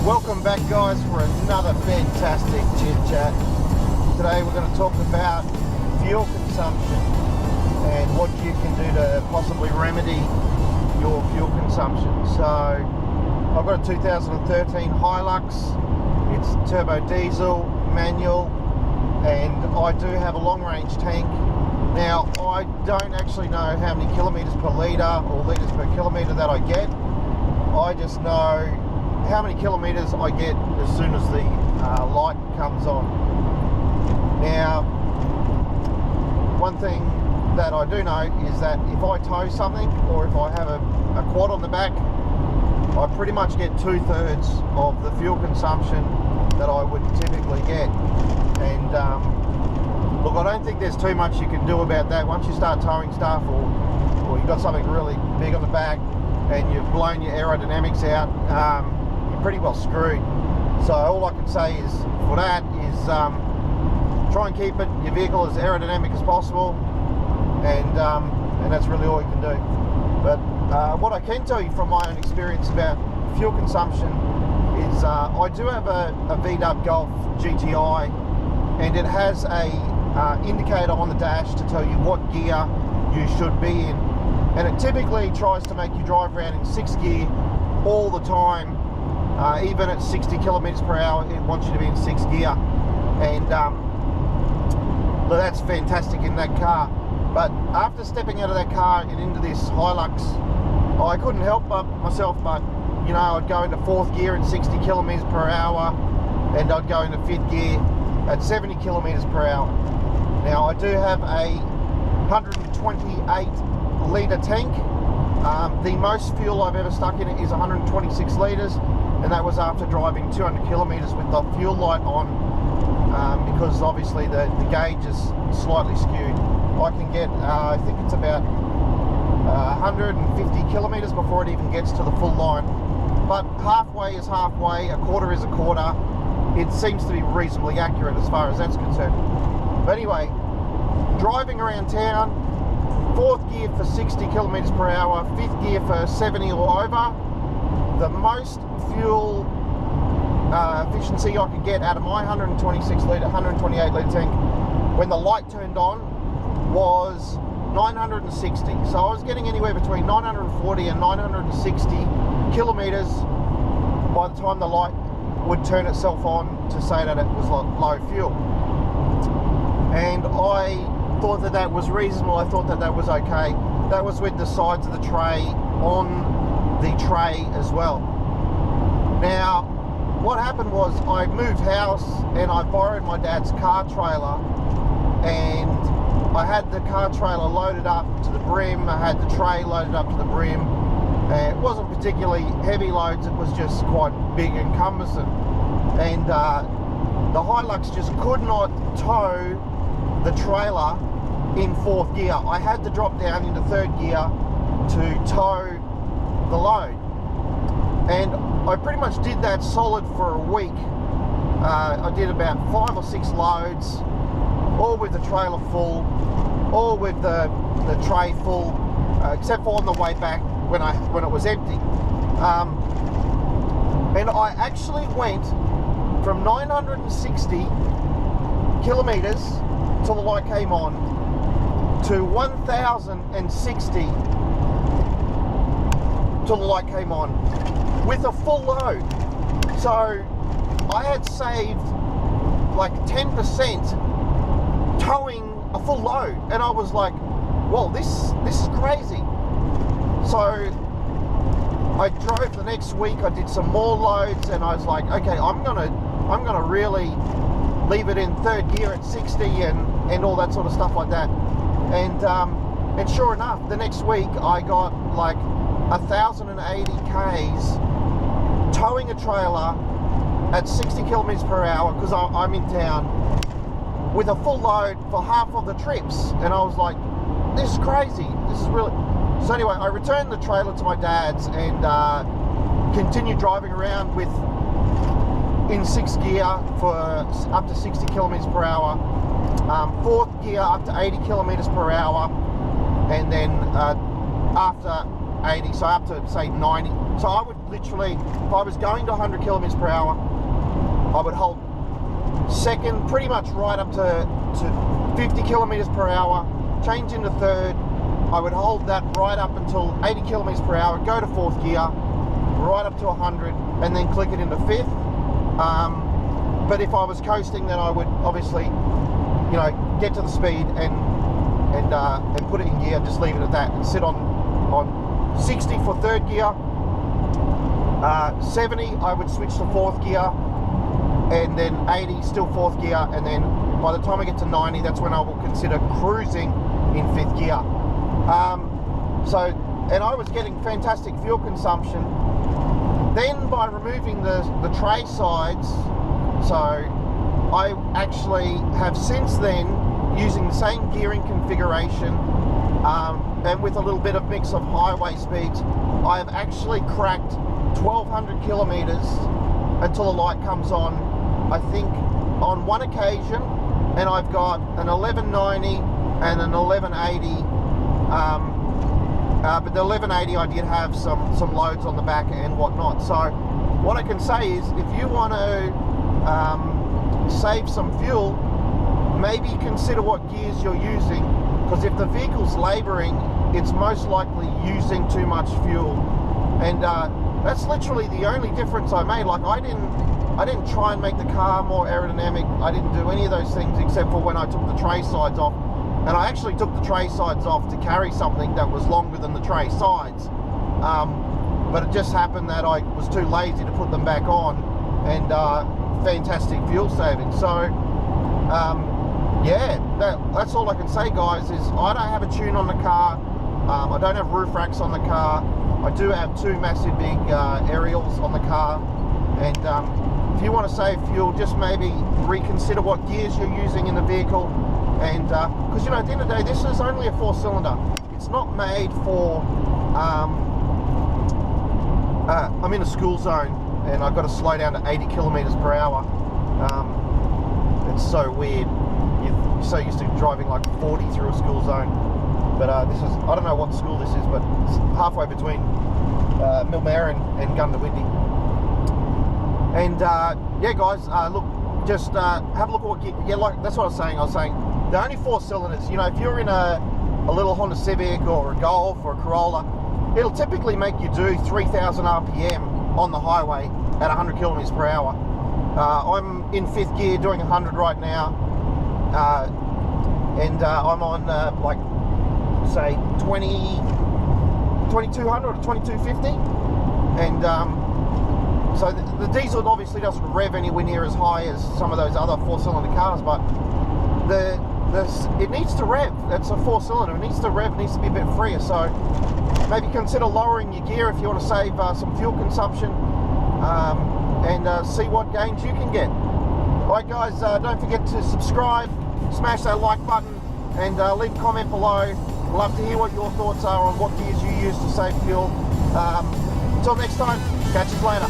Welcome back, guys, for another fantastic chit chat. Today we're going to talk about fuel consumption and what you can do to possibly remedy your fuel consumption. So I've got a 2013 Hilux. It's turbo diesel, manual, and I do have a long range tank. Now, I don't actually know how many kilometres per litre or litres per kilometre that I get. I just know how many kilometres I get as soon as the light comes on. Now, one thing that I do know is that if I tow something or if I have a quad on the back, I pretty much get 2/3 of the fuel consumption that I would typically get. And look, I don't think there's too much you can do about that. Once you start towing stuff or you've got something really big on the back and you've blown your aerodynamics out, you're pretty well screwed. So all I can say is for that is try and keep your vehicle as aerodynamic as possible, and that's really all you can do. But what I can tell you from my own experience about fuel consumption is I do have a VW Golf GTI, and it has a indicator on the dash to tell you what gear you should be in, and it typically tries to make you drive around in 6th gear all the time. Even at 60 kilometers per hour, it wants you to be in 6th gear, and well, that's fantastic in that car. But after stepping out of that car and into this Hilux, I couldn't help myself but, you know, I'd go into 4th gear at 60 kilometers per hour, and I'd go into 5th gear at 70 kilometers per hour. Now, I do have a 128 litre tank. The most fuel I've ever stuck in it is 126 litres, and that was after driving 200 kilometres with the fuel light on, because obviously the gauge is slightly skewed. I can get, I think it's about 150 kilometres before it even gets to the full line. But halfway is halfway, a quarter is a quarter. It seems to be reasonably accurate as far as that's concerned. But anyway, driving around town, 4th gear for 60 kilometers per hour, 5th gear for 70 or over. The most fuel efficiency I could get out of my 128 litre tank when the light turned on was 960. So I was getting anywhere between 940 and 960 kilometers by the time the light would turn itself on to say that it was low fuel. And I thought that that was reasonable. I thought that that was okay. That was with the sides of the tray on the tray as well. Now, what happened was I moved house and I borrowed my dad's car trailer, and I had the car trailer loaded up to the brim. I had the tray loaded up to the brim. It wasn't particularly heavy loads, it was just quite big and cumbersome. And the Hilux just could not tow the trailer in 4th gear. I had to drop down into 3rd gear to tow the load. And I pretty much did that solid for a week. I did about 5 or 6 loads, all with the trailer full, all with the tray full, except for on the way back when it was empty. And I actually went from 960 kilometers till the light came on to 1,060 till the light came on with a full load. So I had saved like 10% towing a full load, and I was like, well, this is crazy. So I drove the next week, I did some more loads, and I was like, okay, I'm gonna really leave it in 3rd gear at 60 and all that sort of stuff like that. And sure enough, the next week I got like 1,080 Ks towing a trailer at 60 kilometers per hour, because I'm in town, with a full load for half of the trips. And I was like, this is crazy, this is really... So anyway, I returned the trailer to my dad's and continued driving around with in 6th gear for up to 60 kilometers per hour, 4th gear up to 80 kilometers per hour, and then after 80, so up to say 90. So I would literally, if I was going to 100 kilometers per hour, I would hold second pretty much right up to 50 kilometers per hour, change into third. I would hold that right up until 80 kilometers per hour, go to fourth gear, right up to 100, and then click it into fifth. But if I was coasting, then I would obviously, you know, get to the speed and put it in gear, just leave it at that, and sit on 60 for third gear. 70, I would switch to fourth gear, and then 80, still fourth gear, and then by the time I get to 90, that's when I will consider cruising in fifth gear. And I was getting fantastic fuel consumption. Then by removing the tray sides, so I actually have since then, using the same gearing configuration and with a little bit of mix of highway speeds, I have actually cracked 1200 kilometers until the light comes on, I think on one occasion, and I've got an 1190 and an 1180, but the 1180 I did have some loads on the back and whatnot. So what I can say is, if you want to save some fuel, maybe consider what gears you're using, because if the vehicle's labouring, it's most likely using too much fuel. And that's literally the only difference I made. Like, I didn't try and make the car more aerodynamic. I didn't do any of those things except for when I took the tray sides off. And I actually took the tray sides off to carry something that was longer than the tray sides. But it just happened that I was too lazy to put them back on, and fantastic fuel saving. So yeah, that's all I can say, guys, is I don't have a tune on the car. I don't have roof racks on the car. I do have two massive big aerials on the car. And if you want to save fuel, just maybe reconsider what gears you're using in the vehicle. And because, you know, at the end of the day, this is only a 4-cylinder. It's not made for I'm in a school zone and I've got to slow down to 80 kilometers per hour. It's so weird. You're so used to driving like 40 through a school zone, but this is, I don't know what school this is, but it's halfway between Millmare and Gundawindi. And yeah, guys, look, just have a look at what gear, yeah, like that's what I was saying. They're only 4 cylinders. You know, if you're in a little Honda Civic or a Golf or a Corolla, it'll typically make you do 3,000 RPM on the highway at 100 kilometers per hour. I'm in 5th gear doing 100 right now, and I'm on like say 2200 or 2250, and so the diesel obviously doesn't rev anywhere near as high as some of those other 4-cylinder cars, but it needs to rev. It's a 4-cylinder. It needs to rev. It needs to be a bit freer. So maybe consider lowering your gear if you want to save some fuel consumption, and see what gains you can get. Alright, guys, don't forget to subscribe, smash that like button, and leave a comment below. Love to hear what your thoughts are on what gears you use to save fuel. Until next time, catch us later.